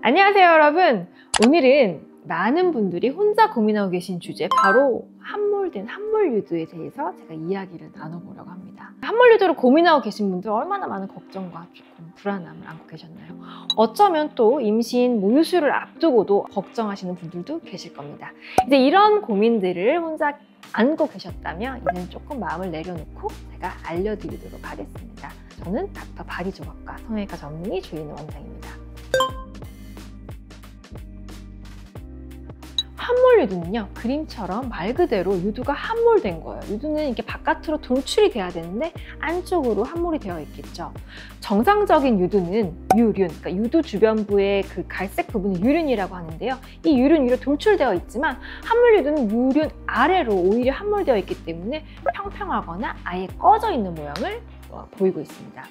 안녕하세요 여러분. 오늘은 많은 분들이 혼자 고민하고 계신 주제, 바로 함몰된 함몰유두에 대해서 제가 이야기를 나눠보려고 합니다. 함몰유두로 고민하고 계신 분들 얼마나 많은 걱정과 조금 불안함을 안고 계셨나요? 어쩌면 또 임신, 모유수유를 앞두고도 걱정하시는 분들도 계실 겁니다. 이제 이런 고민들을 혼자 안고 계셨다면 이제는 조금 마음을 내려놓고 제가 알려드리도록 하겠습니다. 저는 닥터 바디 조각과 성형외과 전문의 조인우 원장입니다. 함몰유두는요, 그림처럼 말 그대로 유두가 함몰된 거예요. 유두는 이렇게 바깥으로 돌출이 돼야 되는데 안쪽으로 함몰이 되어 있겠죠. 정상적인 유두는 유륜, 그러니까 유두 주변부의 그 갈색 부분이 유륜이라고 하는데요. 이 유륜 위로 돌출되어 있지만 함몰유두는 유륜 아래로 오히려 함몰되어 있기 때문에 평평하거나 아예 꺼져 있는 모양을 보이고 있습니다.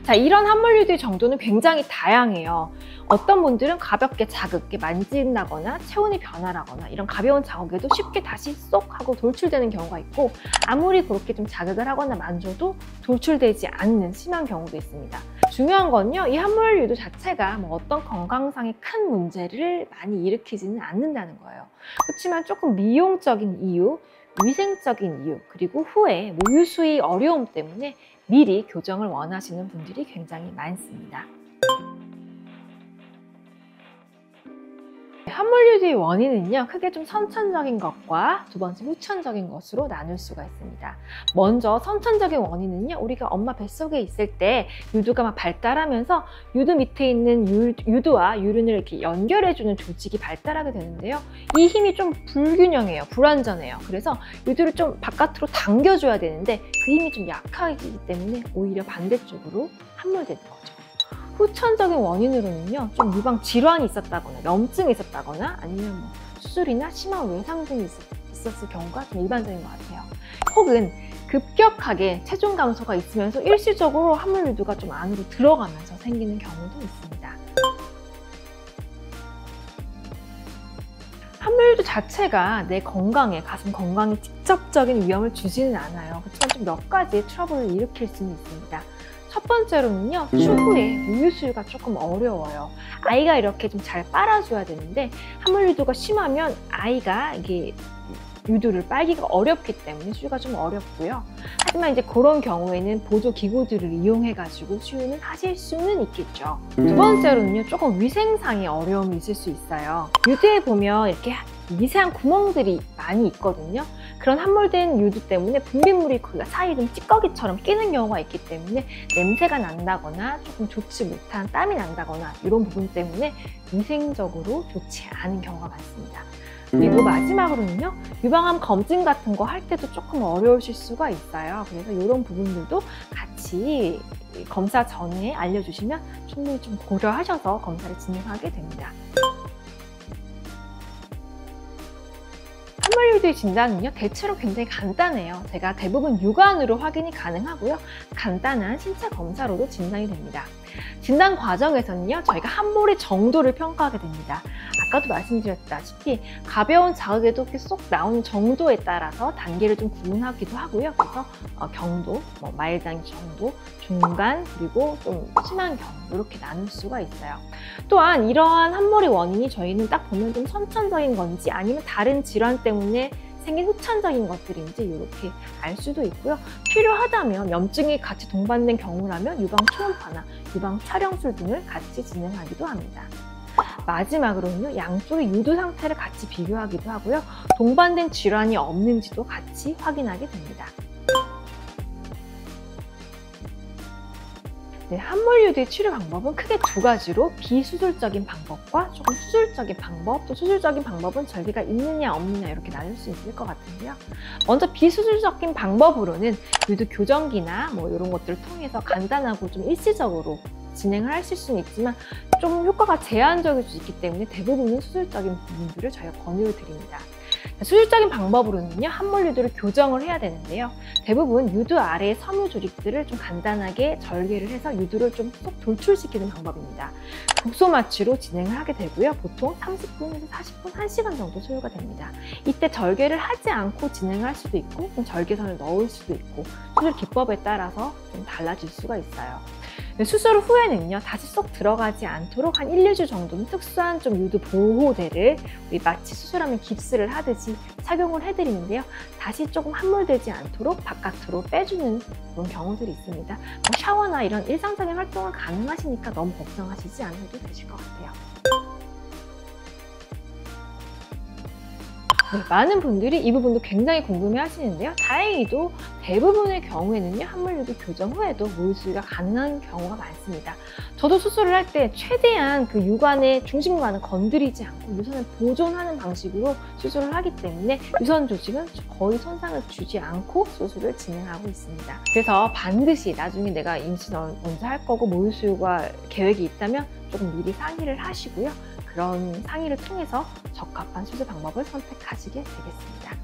자, 이런 함몰유두의 정도는 굉장히 다양해요. 어떤 분들은 가볍게 자극게 만진다거나 체온이 변화라거나 이런 가벼운 자극에도 쉽게 다시 쏙 하고 돌출되는 경우가 있고, 아무리 그렇게 좀 자극을 하거나 만져도 돌출되지 않는 심한 경우도 있습니다. 중요한 건요, 이 함몰유두 자체가 어떤 건강상의 큰 문제를 많이 일으키지는 않는다는 거예요. 그렇지만 조금 미용적인 이유, 위생적인 이유, 그리고 후에 모유수유 어려움 때문에 미리 교정을 원하시는 분들이 굉장히 많습니다. 함몰유두의 원인은요, 크게 좀 선천적인 것과 두 번째 후천적인 것으로 나눌 수가 있습니다. 먼저 선천적인 원인은요, 우리가 엄마 뱃속에 있을 때 유두가 막 발달하면서 유두 밑에 있는 유두와 유륜을 이렇게 연결해주는 조직이 발달하게 되는데요. 이 힘이 좀 불균형해요, 불완전해요. 그래서 유두를 좀 바깥으로 당겨줘야 되는데 그 힘이 좀 약하기 때문에 오히려 반대쪽으로 함몰되는 거죠. 후천적인 원인으로는요, 좀 유방 질환이 있었다거나 염증이 있었다거나 아니면 수술이나 심한 외상 등이 있었을 경우가 좀 일반적인 것 같아요. 혹은 급격하게 체중 감소가 있으면서 일시적으로 함몰유두가 좀 안으로 들어가면서 생기는 경우도 있습니다. 함몰유두 자체가 내 건강에, 가슴 건강에 직접적인 위험을 주지는 않아요. 그렇지만 좀 몇 가지의 트러블을 일으킬 수는 있습니다. 첫 번째로는요, 추후에 모유수유가 조금 어려워요. 아이가 이렇게 좀 잘 빨아줘야 되는데 함몰유두가 심하면 아이가 이게 유두를 빨기가 어렵기 때문에 수유가 좀 어렵고요. 하지만 이제 그런 경우에는 보조 기구들을 이용해 가지고 수유는 하실 수는 있겠죠. 두 번째로는요, 조금 위생상의 어려움이 있을 수 있어요. 유두에 보면 이렇게 미세한 구멍들이 많이 있거든요. 그런 함몰된 유두 때문에 분비물이 그 사이에 좀 찌꺼기처럼 끼는 경우가 있기 때문에 냄새가 난다거나 조금 좋지 못한 땀이 난다거나 이런 부분 때문에 위생적으로 좋지 않은 경우가 많습니다. 그리고 마지막으로는요, 유방암 검진 같은 거 할 때도 조금 어려우실 수가 있어요. 그래서 이런 부분들도 같이 검사 전에 알려주시면 충분히 좀 고려하셔서 검사를 진행하게 됩니다. 함몰유두의 진단은요, 대체로 굉장히 간단해요. 제가 대부분 육안으로 확인이 가능하고요, 간단한 신체 검사로도 진단이 됩니다. 진단 과정에서는요, 저희가 함몰의 정도를 평가하게 됩니다. 아까도 말씀드렸다시피 가벼운 자극에도 이렇게 쏙 나오는 정도에 따라서 단계를 좀 구분하기도 하고요. 그래서 경도, 마일드한 정도, 중간, 그리고 좀 심한 경우 이렇게 나눌 수가 있어요. 또한 이러한 함몰의 원인이 저희는 딱 보면 좀 선천적인 건지 아니면 다른 질환 때문에 생긴 후천적인 것들인지 이렇게 알 수도 있고요. 필요하다면 염증이 같이 동반된 경우라면 유방 초음파나 유방 촬영술 등을 같이 진행하기도 합니다. 마지막으로는요, 양쪽의 유두 상태를 같이 비교하기도 하고요, 동반된 질환이 없는지도 같이 확인하게 됩니다. 네, 함몰유두의 치료 방법은 크게 두 가지로 비수술적인 방법과 조금 수술적인 방법, 또 수술적인 방법은 절개가 있느냐 없느냐 이렇게 나눌 수 있을 것 같은데요. 먼저 비수술적인 방법으로는 유두 교정기나 이런 것들을 통해서 간단하고 좀 일시적으로 진행을 하실 수는 있지만 좀 효과가 제한적일 수 있기 때문에 대부분은 수술적인 부분들을 저희가 권유를 드립니다. 수술적인 방법으로는요, 함몰유두를 교정을 해야 되는데요, 대부분 유두 아래의 섬유 조직들을 좀 간단하게 절개를 해서 유두를 좀 쏙 돌출시키는 방법입니다. 국소 마취로 진행을 하게 되고요, 보통 30분에서 40분, 1시간 정도 소요가 됩니다. 이때 절개를 하지 않고 진행할 수도 있고 좀 절개선을 넣을 수도 있고 수술 기법에 따라서 좀 달라질 수가 있어요. 수술 후에는요, 다시 쏙 들어가지 않도록 한 1, 2주 정도는 특수한 좀 유두 보호대를 우리 마치 수술하면 깁스를 하듯이 착용을 해드리는데요. 다시 조금 함몰되지 않도록 바깥으로 빼주는 그런 경우들이 있습니다. 뭐 샤워나 이런 일상적인 활동은 가능하시니까 너무 걱정하시지 않아도 되실 것 같아요. 네, 많은 분들이 이 부분도 굉장히 궁금해 하시는데요. 다행히도 대부분의 경우에는요, 함몰유두 교정 후에도 모유수유가 가능한 경우가 많습니다. 저도 수술을 할 때 최대한 그 유관의 중심관을 건드리지 않고 유선을 보존하는 방식으로 수술을 하기 때문에 유선 조직은 거의 손상을 주지 않고 수술을 진행하고 있습니다. 그래서 반드시 나중에 내가 임신 언제 할 거고 모유수유가 계획이 있다면 조금 미리 상의를 하시고요. 그런 상의를 통해서 적합한 수술 방법을 선택하시게 되겠습니다.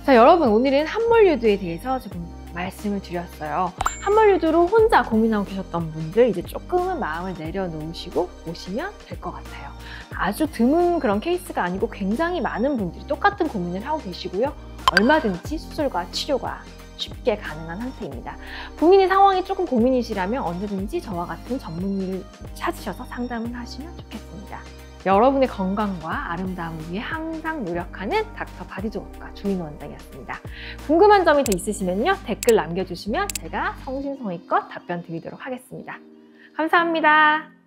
자, 여러분, 오늘은 함몰유두에 대해서 조금 말씀을 드렸어요. 함몰유두로 혼자 고민하고 계셨던 분들 이제 조금은 마음을 내려놓으시고 오시면 될 것 같아요. 아주 드문 그런 케이스가 아니고 굉장히 많은 분들이 똑같은 고민을 하고 계시고요. 얼마든지 수술과 치료가 쉽게 가능한 상태입니다. 본인의 상황이 조금 고민이시라면 언제든지 저와 같은 전문의를 찾으셔서 상담을 하시면 좋겠습니다. 여러분의 건강과 아름다움을 위해 항상 노력하는 닥터 바디조업과 주인 원장이었습니다. 궁금한 점이 더 있으시면요, 댓글 남겨주시면 제가 성심성의껏 답변 드리도록 하겠습니다. 감사합니다.